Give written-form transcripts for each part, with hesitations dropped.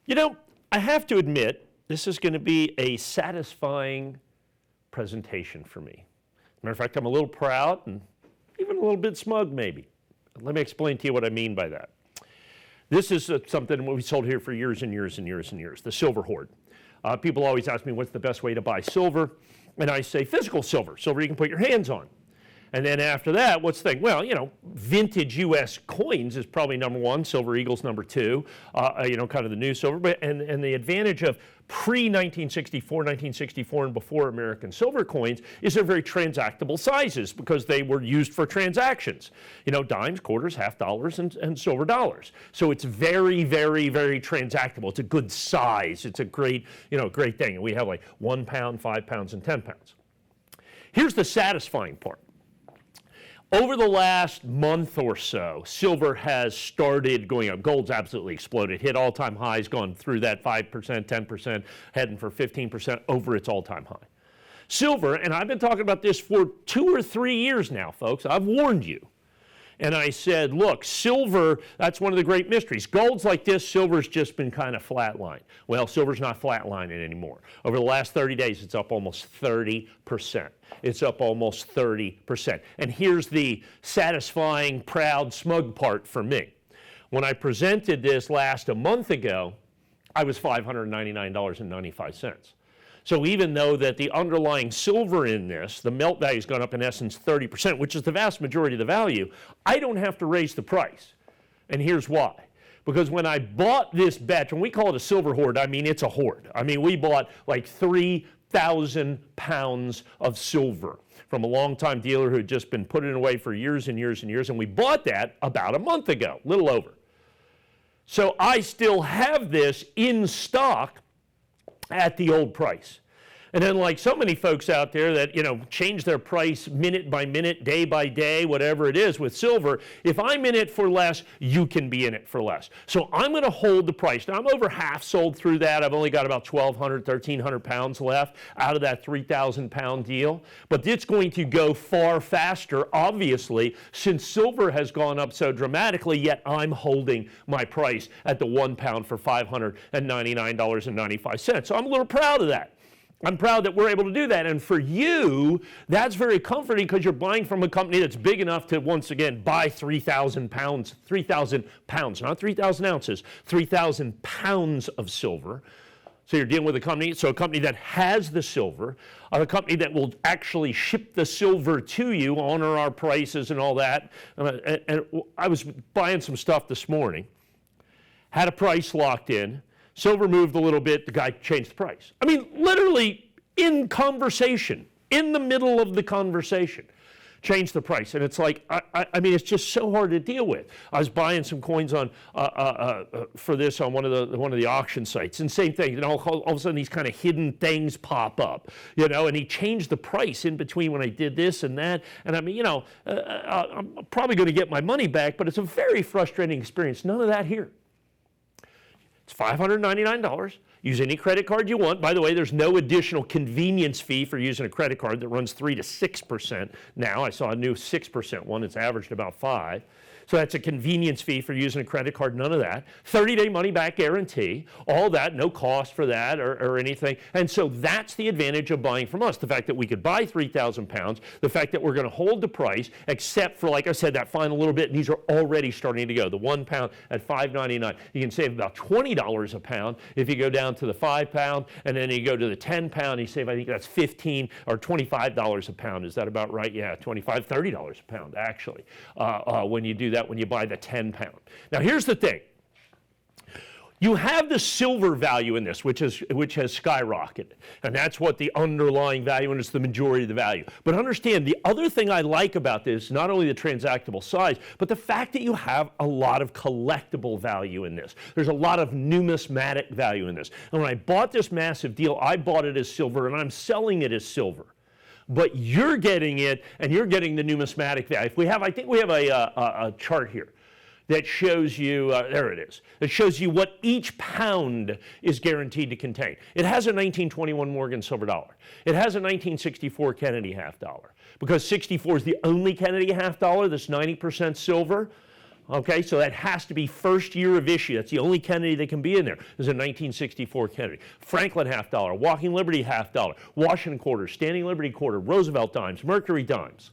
You know, I have to admit, this is going to be a satisfying presentation for me. As a matter of fact, I'm a little proud and even a little bit smug, maybe. Let me explain to you what I mean by that. This is something we sold here for years and years and years and years, the silver hoard. People always ask me, what's the best way to buy silver? And I say physical silver, silver you can put your hands on. And then after that, what's the thing? Well, you know, vintage U.S. coins is probably number one, silver eagle's number two, you know, kind of the new silver. But, and the advantage of pre-1964, 1964 and before American silver coins is they're very transactable sizes because they were used for transactions. You know, dimes, quarters, half dollars, and silver dollars. So it's very, very, very transactable. It's a good size. It's a great, you know, great thing. And we have like 1 pound, 5 pounds, and 10 pounds. Here's the satisfying part. Over the last month or so, silver has started going up. Gold's absolutely exploded, hit all-time highs, gone through that 5%, 10%, heading for 15% over its all-time high. Silver, and I've been talking about this for 2 or 3 years now, folks. I've warned you. And I said, look, silver, that's one of the great mysteries. Gold's like this, silver's just been kind of flatlined. Well, silver's not flatlining anymore. Over the last 30 days, it's up almost 30%. It's up almost 30%. And here's the satisfying, proud, smug part for me. When I presented this a month ago, I was $599.95. So even though that the underlying silver in this, the melt value has gone up in essence 30%, which is the vast majority of the value, I don't have to raise the price. And here's why. Because when I bought this batch, and we call it a silver hoard, I mean it's a hoard. I mean we bought like 3,000 pounds of silver from a longtime dealer who had just been putting it away for years and years and years, and we bought that about a month ago, a little over. So I still have this in stock at the old price. And then like so many folks out there that, you know, change their price minute by minute, day by day, whatever it is with silver, if I'm in it for less, you can be in it for less. So I'm going to hold the price. Now I'm over half sold through that. I've only got about 1,200, 1,300 pounds left out of that 3,000 pound deal. But it's going to go far faster, obviously, since silver has gone up so dramatically, yet I'm holding my price at the 1 pound for $599.95. So I'm a little proud of that. I'm proud that we're able to do that. And for you, that's very comforting because you're buying from a company that's big enough to, once again, buy 3,000 pounds, not 3,000 ounces, 3,000 pounds of silver. So you're dealing with a company that has the silver, a company that will actually ship the silver to you, honor our prices and all that. And I was buying some stuff this morning, had a price locked in. Silver moved a little bit, the guy changed the price. I mean, literally in conversation, in the middle of the conversation, changed the price. And it's like, I mean, it's just so hard to deal with. I was buying some coins on for this on one of the auction sites, and same thing. You know, all of a sudden these kind of hidden things pop up, you know, and he changed the price in between when I did this and that. And I mean, you know, I'm probably going to get my money back, but it's a very frustrating experience. None of that here. It's $599. Use any credit card you want. By the way, there's no additional convenience fee for using a credit card that runs 3 to 6% now. I saw a new 6% one. It's averaged about 5. So that's a convenience fee for using a credit card, none of that. 30-day money-back guarantee, all that, no cost for that or anything. And so that's the advantage of buying from us, the fact that we could buy 3,000 pounds, the fact that we're going to hold the price, except for, like I said, that final little bit, and these are already starting to go. The 1 pound at $5.99. You can save about $20 a pound if you go down to the 5 pound, and then you go to the 10 pound, you save, I think that's $15 or $25 a pound. Is that about right? Yeah, $25, $30 a pound, actually, when you do that when you buy the 10 pound. Now here's the thing. You have the silver value in this, which has skyrocketed. And that's what the underlying value, and it's the majority of the value. But understand, the other thing I like about this, not only the transactable size, but the fact that you have a lot of collectible value in this. There's a lot of numismatic value in this. And when I bought this massive deal, I bought it as silver, and I'm selling it as silver. But you're getting it, and you're getting the numismatic value. I think we have a chart here that shows you, there it is, that shows you what each pound is guaranteed to contain. It has a 1921 Morgan silver dollar. It has a 1964 Kennedy half dollar. Because 64 is the only Kennedy half dollar that's 90% silver, Okay, so that has to be first year of issue. That's the only Kennedy that can be in there. There's a 1964 Kennedy. Franklin $half, Walking Liberty $half, Washington quarter, Standing Liberty quarter, Roosevelt dimes, Mercury dimes.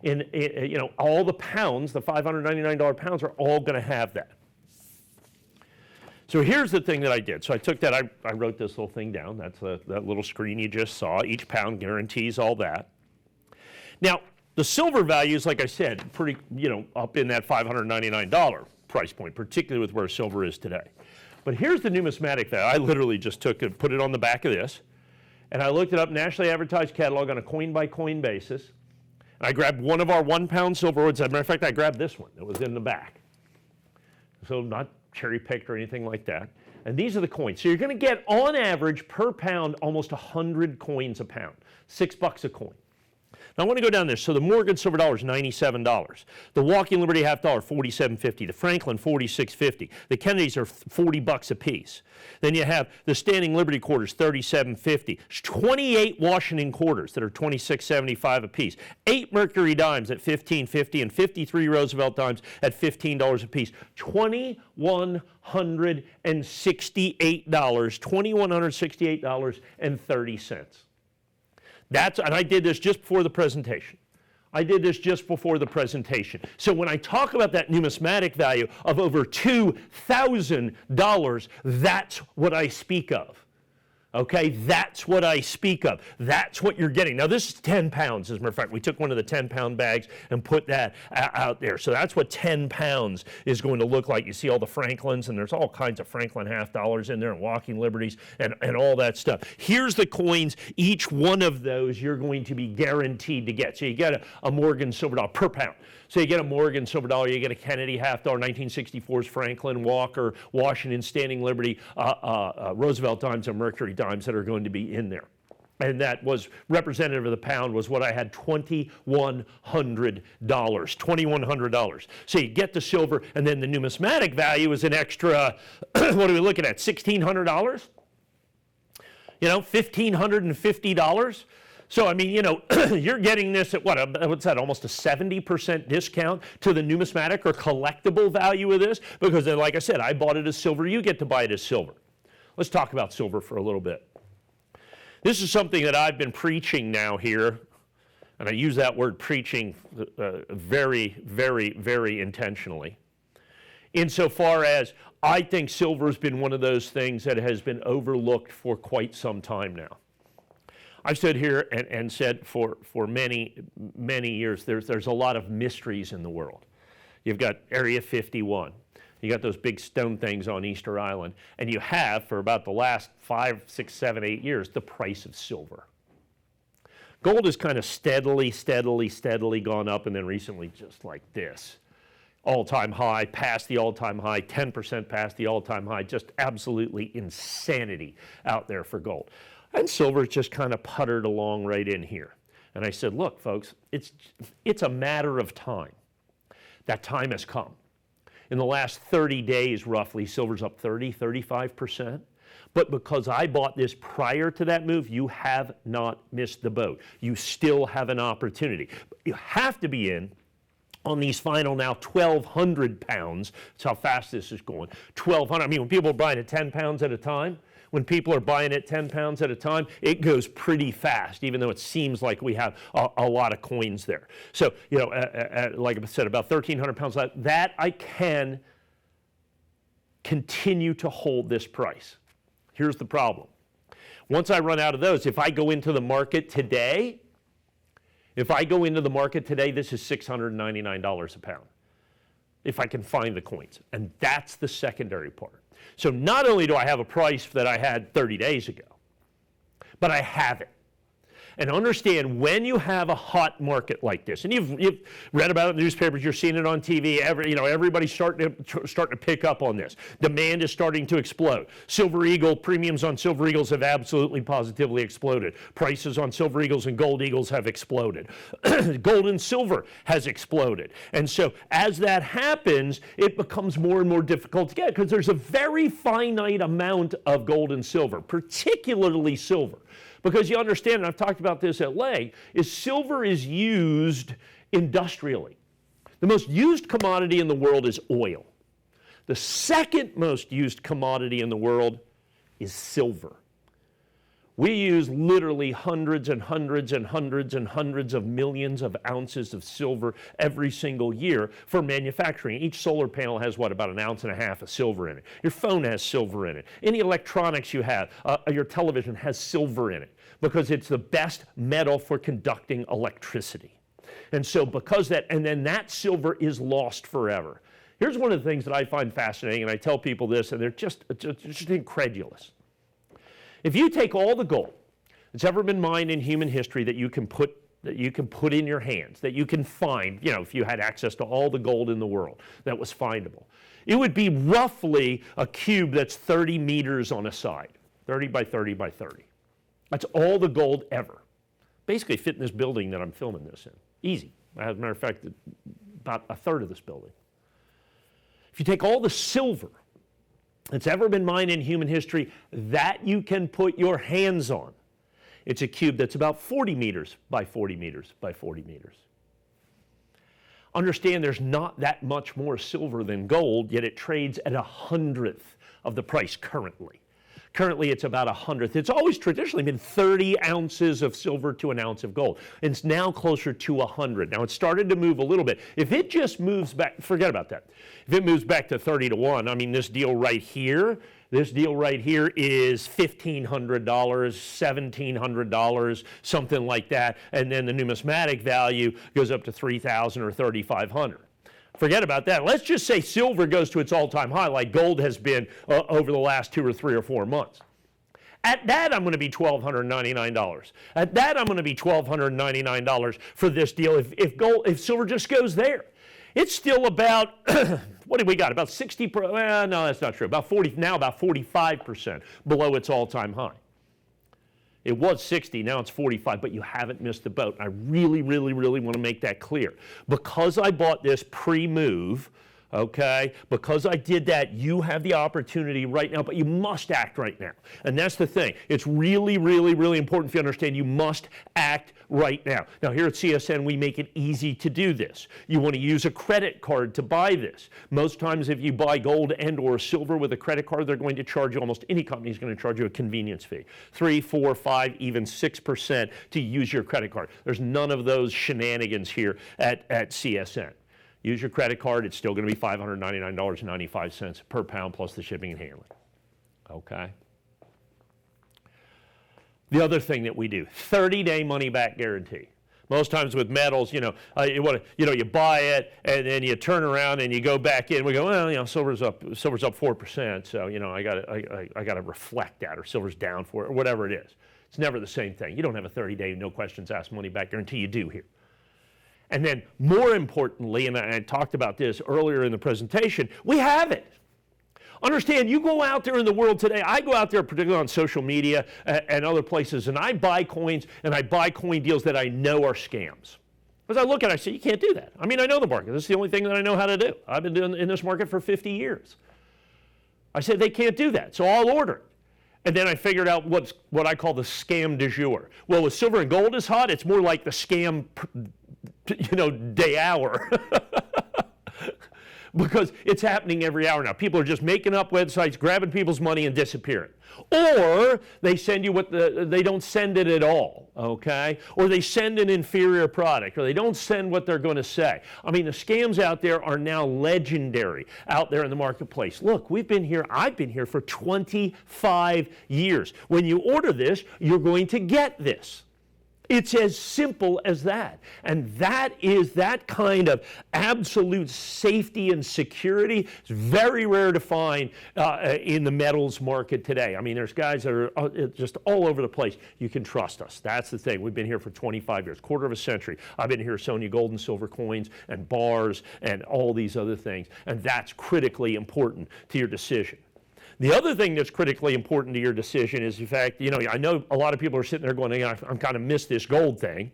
You know, all the pounds, the $599 pounds, are all going to have that. So here's the thing that I did. So I took that, I wrote this little thing down. That's that little screen you just saw. Each pound guarantees all that. Now, the silver values, like I said, pretty, you know, up in that $599 price point, particularly with where silver is today. But here's the numismatic value. I literally just took it, put it on the back of this, and I looked it up, nationally advertised catalog on a coin-by-coin basis. And I grabbed one of our 1 pound silver ores. As a matter of fact, I grabbed this one that was in the back. So not cherry-picked or anything like that. And these are the coins. So you're going to get, on average, per pound, almost 100 coins a pound, $6 a coin. Now I want to go down there. So the Morgan silver dollar is $97. The Walking Liberty $half, $47.50. The Franklin, $46.50. The Kennedys are $40 a piece. Then you have the Standing Liberty quarters, $37.50. 28 Washington quarters that are $26.75 a piece. 8 Mercury dimes at $15.50 and 53 Roosevelt dimes at $15 a piece. $2,168. $2,168.30. And I did this just before the presentation. So when I talk about that numismatic value of over $2,000, that's what I speak of. Okay, that's what I speak of. That's what you're getting. Now this is 10 pounds, as a matter of fact. We took one of the 10-pound bags and put that out there. So that's what 10 pounds is going to look like. You see all the Franklins, and there's all kinds of Franklin $half in there, and Walking Liberties, and all that stuff. Here's the coins. Each one of those you're going to be guaranteed to get. So you get a Morgan silver dollar per pound. So you get a Morgan silver dollar, you get a Kennedy $half, 1964's Franklin, Walker, Washington, Standing Liberty, Roosevelt dimes, and Mercury dimes that are going to be in there. And that was representative of the pound was what I had, $2,100. So you get the silver, and then the numismatic value is an extra, what are we looking at, $1,600? You know, $1,550? So, I mean, you know, you're getting this at what's that, almost a 70% discount to the numismatic or collectible value of this? Because, like I said, I bought it as silver. You get to buy it as silver. Let's talk about silver for a little bit. This is something that I've been preaching now here, and I use that word preaching very, very, very intentionally. Insofar as I think silver has been one of those things that has been overlooked for quite some time now. I've stood here and said for many, many years, there's a lot of mysteries in the world. You've got Area 51. You got those big stone things on Easter Island. And you have, for about the last 5, 6, 7, 8 years, the price of silver. Gold has kind of steadily gone up, and then recently just like this. All-time high, past the all-time high, 10% past the all-time high. Just absolutely insanity out there for gold. And silver just kind of puttered along right in here. And I said, look, folks, it's a matter of time. That time has come. In the last 30 days, roughly, silver's up 35%. But because I bought this prior to that move, you have not missed the boat. You still have an opportunity. You have to be in on these final now 1,200 pounds. That's how fast this is going. 1,200. I mean, when people are buying at 10 pounds at a time, it goes pretty fast, even though it seems like we have a lot of coins there. So, you know, like I said, about 1,300 pounds, that I can continue to hold this price. Here's the problem. Once I run out of those, if I go into the market today, this is $699 a pound, if I can find the coins. And that's the secondary part. So not only do I have a price that I had 30 days ago, but I have it. And understand, when you have a hot market like this, and you've read about it in the newspapers, you're seeing it on TV, everybody's starting to pick up on this. Demand is starting to explode. Silver Eagle, premiums on Silver Eagles have absolutely positively exploded. Prices on Silver Eagles and Gold Eagles have exploded. Gold and silver has exploded. And so as that happens, it becomes more and more difficult to get, because there's a very finite amount of gold and silver, particularly silver. Because you understand, and I've talked about this at length, is silver is used industrially. The most used commodity in the world is oil. The second most used commodity in the world is silver. We use literally hundreds and hundreds and hundreds and hundreds of millions of ounces of silver every single year for manufacturing. Each solar panel has, what, about 1.5 ounces of silver in it. Your phone has silver in it. Any electronics you have, your television has silver in it because it's the best metal for conducting electricity. And so because that, and then that silver is lost forever. Here's one of the things that I find fascinating, and I tell people this, and they're just incredulous. If you take all the gold that's ever been mined in human history that you can put in your hands, that you can find, if you had access to all the gold in the world that was findable, it would be roughly a cube that's 30 meters on a side, 30 by 30 by 30. That's all the gold ever. Basically fit in this building that I'm filming this in. Easy. As a matter of fact, about a third of this building. If you take all the silver that's ever been mined in human history that you can put your hands on, it's a cube that's about 40 meters by 40 meters by 40 meters. Understand there's not that much more silver than gold, yet it trades at 100th of the price currently. Currently, it's about 100th. It's always traditionally been 30 ounces of silver to an ounce of gold. And it's now closer to 100. Now, it started to move a little bit. If it just moves back, forget about that. If it moves back to 30 to 1, I mean, this deal right here is $1,500, $1,700, something like that. And then the numismatic value goes up to $3,000 or $3,500. Forget about that. Let's just say silver goes to its all-time high like gold has been over the last 2 or 3 or 4 months. At that, I'm going to be $1,299. At that, I'm going to be $1,299 for this deal. If silver just goes there, it's still about, what do we got? About 60, well, no, that's not true. About 45% below its all-time high. It was 60, now it's 45, but you haven't missed the boat. I really, really, really want to make that clear. Because I bought this pre-move, okay, because I did that, you have the opportunity right now, but you must act right now. And that's the thing. It's really, really, really important for you to understand you must act right now. Now, here at CSN, we make it easy to do this. You want to use a credit card to buy this. Most times, if you buy gold and or silver with a credit card, they're going to charge you, almost any company is going to charge you a convenience fee. 3, 4, 5, even 6% to use your credit card. There's none of those shenanigans here at CSN. Use your credit card, it's still going to be $599.95 per pound plus the shipping and handling. Okay? The other thing that we do, 30-day money-back guarantee. Most times with metals, you buy it and then you turn around and you go back in. We go, well, silver's up 4%, so I got to reflect that, or silver's down for it, or whatever it is. It's never the same thing. You don't have a 30-day, no questions asked money-back guarantee. You do here. And then, more importantly, and I talked about this earlier in the presentation, we have it. Understand, you go out there in the world today, I go out there particularly on social media and other places, and I buy coins, and I buy coin deals that I know are scams. As I look at it, I say, you can't do that. I mean, I know the market. This is the only thing that I know how to do. I've been doing in this market for 50 years. I said, they can't do that, so I'll order it. And then I figured out what I call the scam du jour. Well, with silver and gold is hot, it's more like the scam day hour. Because it's happening every hour now. People are just making up websites, grabbing people's money and disappearing. Or they send you they don't send it at all, okay? Or they send an inferior product, or they don't send what they're going to say. I mean, the scams out there are now legendary out there in the marketplace. Look, I've been here for 25 years. When you order this, you're going to get this. It's as simple as that. And that is that kind of absolute safety and security. It's very rare to find in the metals market today. I mean, there's guys that are just all over the place. You can trust us. That's the thing. We've been here for 25 years, quarter of a century. I've been here selling you gold and silver coins and bars and all these other things. And that's critically important to your decision. The other thing that's critically important to your decision is, in fact, I know a lot of people are sitting there going, I'm kind of missed this gold thing,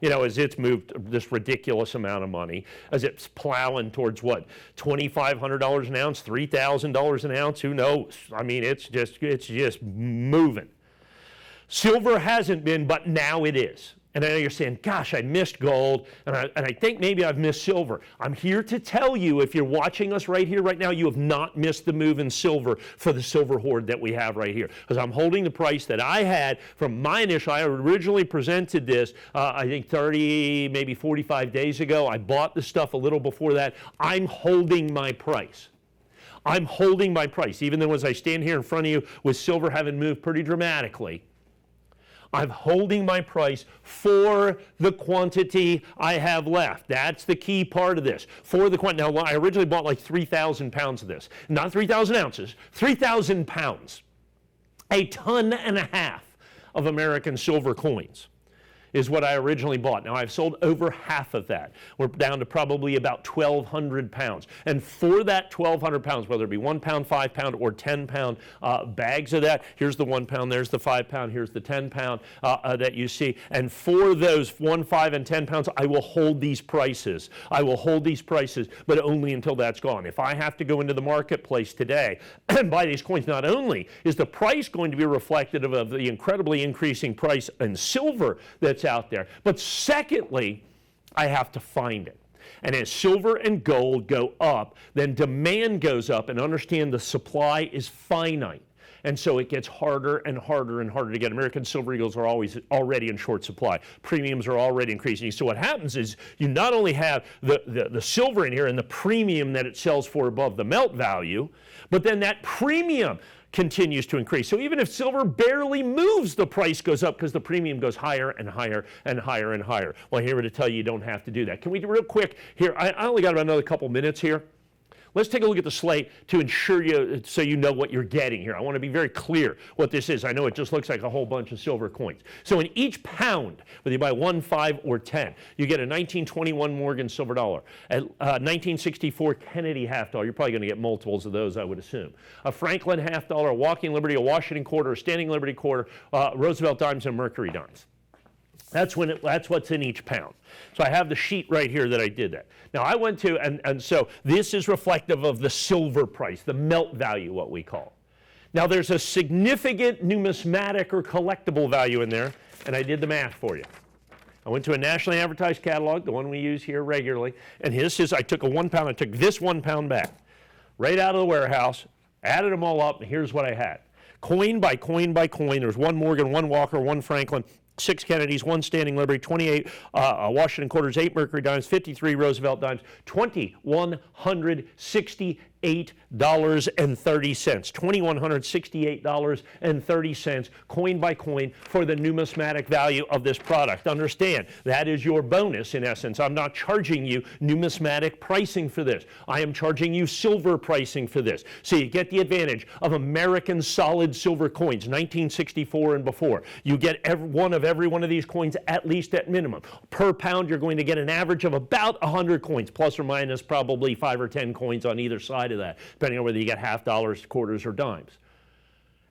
as it's moved this ridiculous amount of money, as it's plowing towards what, $2,500 an ounce, $3,000 an ounce, who knows? I mean, it's just moving. Silver hasn't been, but now it is. And I know you're saying, gosh, I missed gold, and I think maybe I've missed silver. I'm here to tell you, if you're watching us right here, right now, you have not missed the move in silver for the silver hoard that we have right here. Because I'm holding the price that I had from my initial, I originally presented this, I think 30, maybe 45 days ago. I bought the stuff a little before that. I'm holding my price. I'm holding my price, even though as I stand here in front of you with silver having moved pretty dramatically. I'm holding my price for the quantity I have left. That's the key part of this. For the quantity. Now, I originally bought like 3,000 pounds of this. Not 3,000 ounces, 3,000 pounds. A ton and a half of American silver coins is what I originally bought. Now, I've sold over half of that. We're down to probably about 1,200 pounds. And for that 1,200 pounds, whether it be 1 pound, 5 pound, or 10 pound bags of that, here's the 1 pound, there's the 5 pound, here's the 10 pound that you see. And for those 1, 5, and 10 pounds, I will hold these prices. I will hold these prices, but only until that's gone. If I have to go into the marketplace today and buy these coins, not only is the price going to be reflective of the incredibly increasing price in silver that's out there, but secondly, I have to find it. And as silver and gold go up, then demand goes up, and understand the supply is finite. And so it gets harder and harder and harder to get. American silver eagles are already in short supply. Premiums are already increasing. So what happens is you not only have the silver in here and the premium that it sells for above the melt value, but then that premium continues to increase. So even if silver barely moves, the price goes up because the premium goes higher and higher and higher and higher. Well, here to tell you don't have to do that. Can we do real quick here? I only got about another couple minutes here. Let's take a look at the slate to ensure you, so you know what you're getting here. I want to be very clear what this is. I know it just looks like a whole bunch of silver coins. So in each pound, whether you buy 1, 5, or 10, you get a 1921 Morgan silver dollar, a 1964 Kennedy half dollar. You're probably going to get multiples of those, I would assume. A Franklin half dollar, a Walking Liberty, a Washington quarter, a Standing Liberty quarter, Roosevelt dimes, and Mercury dimes. That's what's in each pound. So I have the sheet right here that I did that. Now I went to, and so this is reflective of the silver price, the melt value, what we call. Now there's a significant numismatic or collectible value in there, and I did the math for you. I went to a nationally advertised catalog, the one we use here regularly, and this is, I took a 1 pound, I took this 1 pound back, right out of the warehouse, added them all up, and here's what I had. Coin by coin by coin, there's 1 Morgan, 1 Walker, 1 Franklin, 6 Kennedys, 1 Standing Liberty, 28 Washington quarters, 8 Mercury dimes, 53 Roosevelt dimes, $2,168.30. $2,168.30, coin by coin, for the numismatic value of this product. Understand, that is your bonus in essence. I'm not charging you numismatic pricing for this. I am charging you silver pricing for this. So you get the advantage of American solid silver coins, 1964 and before. You get every one of these coins at least at minimum. Per pound, you're going to get an average of about 100 coins, plus or minus probably 5 or 10 coins on either side of that, depending on whether you get half dollars, quarters, or dimes.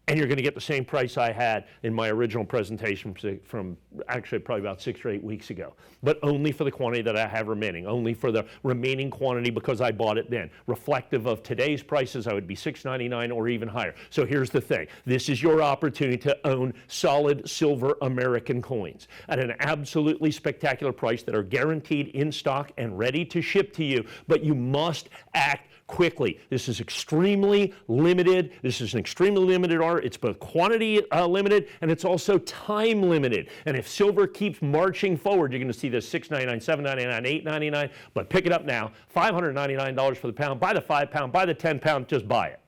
And you're going to get the same price I had in my original presentation from actually probably about 6 or 8 weeks ago, but only for the quantity that I have remaining, only for the remaining quantity because I bought it then. Reflective of today's prices, I would be $6.99 or even higher. So here's the thing. This is your opportunity to own solid silver American coins at an absolutely spectacular price that are guaranteed in stock and ready to ship to you, but you must act quickly. This is extremely limited. This is an extremely limited art. It's both quantity limited and it's also time limited. And if silver keeps marching forward, you're going to see this $6.99, $7.99, $8.99. But pick it up now. $599 for the pound. Buy the 5 pound. Buy the 10 pound. Just buy it.